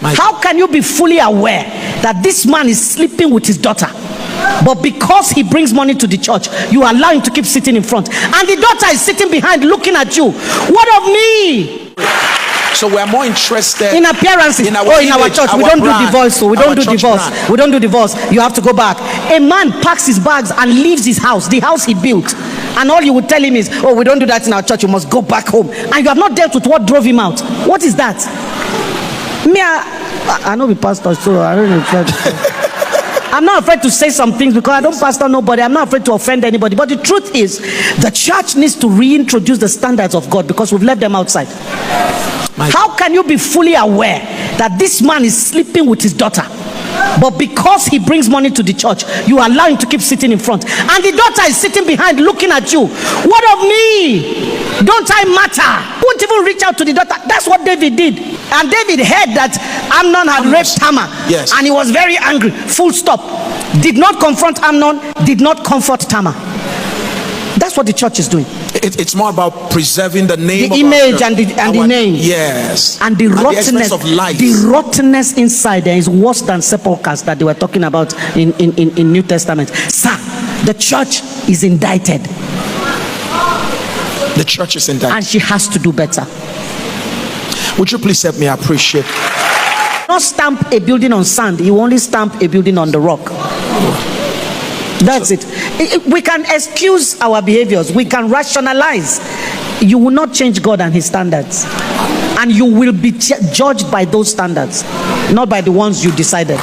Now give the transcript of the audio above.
How can you be fully aware that this man is sleeping with his daughter, but because he brings money to the church, you allow him to keep sitting in front, and the daughter is sitting behind looking at you? What of me? So we are more interested in appearances. In our church, we don't do divorce. So we don't do divorce. We don't do divorce. You have to go back. A man packs his bags and leaves his house, the house he built, and all you would tell him is, "Oh, we don't do that in our church. You must go back home." And you have not dealt with what drove him out. What is that? Me, I know the pastor, so I don't know. I'm not afraid to say some things because I don't pastor nobody. I'm not afraid to offend anybody. But the truth is, the church needs to reintroduce the standards of God because we've left them outside. How can you be fully aware that this man is sleeping with his daughter, but because he brings money to the church, you allow him to keep sitting in front, and the daughter is sitting behind looking at you? What of me? Don't I matter? Won't even reach out to the daughter. That's what David did. And David heard that Amnon had raped Tamar. Yes. And he was very angry. Full stop. Did not confront Amnon, did not comfort Tamar. That's what the church is doing. It's more about preserving the name, the image, and the name. Yes. And the rottenness of life. The rottenness inside there is worse than sepulchres that they were talking about in New Testament. Sir, the church is indicted. The church is indicted. And she has to do better. Would you please help me appreciate? Not stamp a building on sand. You only stamp a building on the rock. That's it. We can excuse our behaviors. We can rationalize. You will not change God and his standards. And you will be judged by those standards, not by the ones you decided.